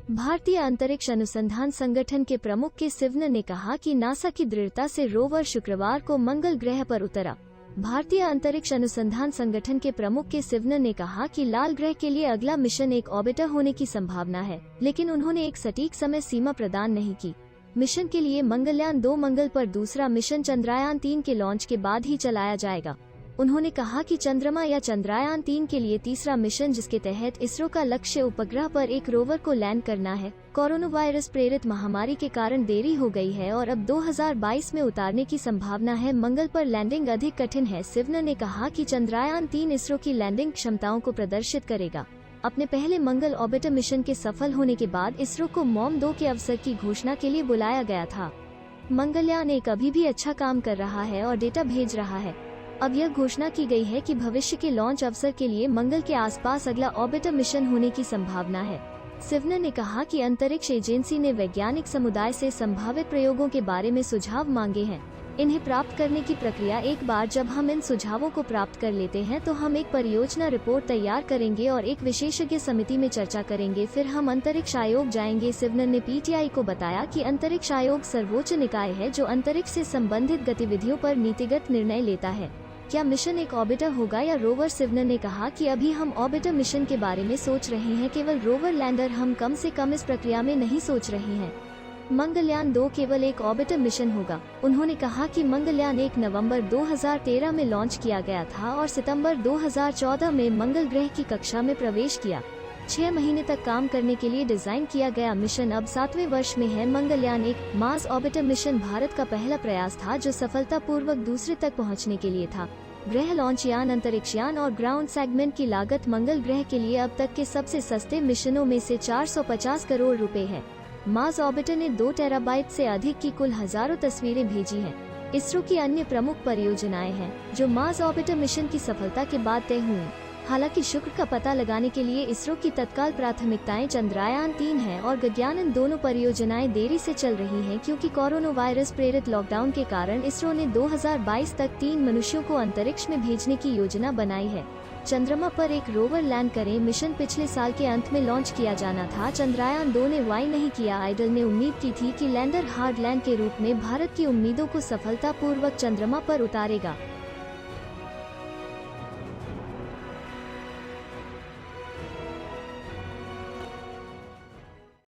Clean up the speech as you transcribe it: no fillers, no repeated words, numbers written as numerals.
भारतीय अंतरिक्ष अनुसंधान संगठन के प्रमुख के सिवन ने कहा कि नासा की दृढ़ता से रोवर शुक्रवार को मंगल ग्रह पर उतरा। भारतीय अंतरिक्ष अनुसंधान संगठन के प्रमुख के सिवन ने कहा कि लाल ग्रह के लिए अगला मिशन एक ऑर्बिटर होने की संभावना है, लेकिन उन्होंने एक सटीक समय सीमा प्रदान नहीं की। मिशन के लिए मंगलयान 2 मंगल पर, दूसरा मिशन चंद्रयान 3 के लॉन्च के बाद ही चलाया जाएगा। उन्होंने कहा कि चंद्रमा या चंद्रयान 3 के लिए तीसरा मिशन, जिसके तहत इसरो का लक्ष्य उपग्रह पर एक रोवर को लैंड करना है, कोरोना वायरस प्रेरित महामारी के कारण देरी हो गई है और अब 2022 में उतारने की संभावना है। मंगल पर लैंडिंग अधिक कठिन है। सिवन ने कहा कि चंद्रयान 3 इसरो की लैंडिंग क्षमताओं को प्रदर्शित करेगा। अपने पहले मंगल ऑर्बिटर मिशन के सफल होने के बाद इसरो को मॉम 2 के अवसर की घोषणा के लिए बुलाया गया था। मंगलयान 1 अभी भी अच्छा काम कर रहा है और डेटा भेज रहा है। अब यह घोषणा की गई है कि भविष्य के लॉन्च अवसर के लिए मंगल के आसपास अगला ऑर्बिटर मिशन होने की संभावना है। सिवन ने कहा कि अंतरिक्ष एजेंसी ने वैज्ञानिक समुदाय से संभावित प्रयोगों के बारे में सुझाव मांगे हैं। इन्हें प्राप्त करने की प्रक्रिया, एक बार जब हम इन सुझावों को प्राप्त कर लेते हैं तो हम एक परियोजना रिपोर्ट तैयार करेंगे और एक विशेषज्ञ समिति में चर्चा करेंगे, फिर हम अंतरिक्ष आयोग जाएंगे। सिवन ने पीटीआई को बताया कि अंतरिक्ष आयोग सर्वोच्च निकाय है जो अंतरिक्ष से संबंधित गतिविधियों पर नीतिगत निर्णय लेता है। क्या मिशन एक ऑर्बिटर होगा या रोवर? सिवन ने कहा कि अभी हम ऑर्बिटर मिशन के बारे में सोच रहे हैं, केवल रोवर लैंडर। हम कम से कम इस प्रक्रिया में नहीं सोच रहे हैं। मंगलयान 2 केवल एक ऑर्बिटर मिशन होगा। उन्होंने कहा कि मंगलयान 1 नवंबर 2013 में लॉन्च किया गया था और सितंबर 2014 में मंगल ग्रह की कक्षा में प्रवेश किया। 6 महीने तक काम करने के लिए डिजाइन किया गया मिशन अब 7वें वर्ष में है। Mangalyaan 1 Mars orbiter mission Bharat का पहला प्रयास था जो सफलतापूर्वक दूसरे तक पहुंचने के लिए था। ग्रह लॉन्च यान, अंतरिक्षयान और ग्राउंड सेगमेंट की लागत मंगल ग्रह के लिए अब तक के सबसे सस्ते मिशनों में से 450 करोड़ रुपए है। मार्स ऑर्बिटर ने 2 टेराबाइट से अधिक की कुल हजारों तस्वीरें भेजी हैं। इसरो की अन्य प्रमुख परियोजनाएं हैं जो मार्स ऑर्बिटर मिशन की सफलता के बाद तय हुई। हालांकि शुक्र का पता लगाने के लिए इसरो की तत्काल प्राथमिकताएं चंद्रयान 3 है और गगनयान दोनों परियोजनाएं देरी से चल रही हैं क्योंकि कोरोना वायरस प्रेरित लॉकडाउन के कारण इसरो ने 2022 तक 3 मनुष्यों को अंतरिक्ष में भेजने की योजना बनाई है। चंद्रमा पर एक रोवर लैंड करें मिशन पिछले साल के अंत में लॉन्च किया जाना था। चंद्रयान 2 ने वाई नहीं किया। आइडल ने उम्मीद की थी कि लैंडर हार्ड लैंड के रूप में भारत की उम्मीदों को सफलतापूर्वक चंद्रमा पर उतारेगा।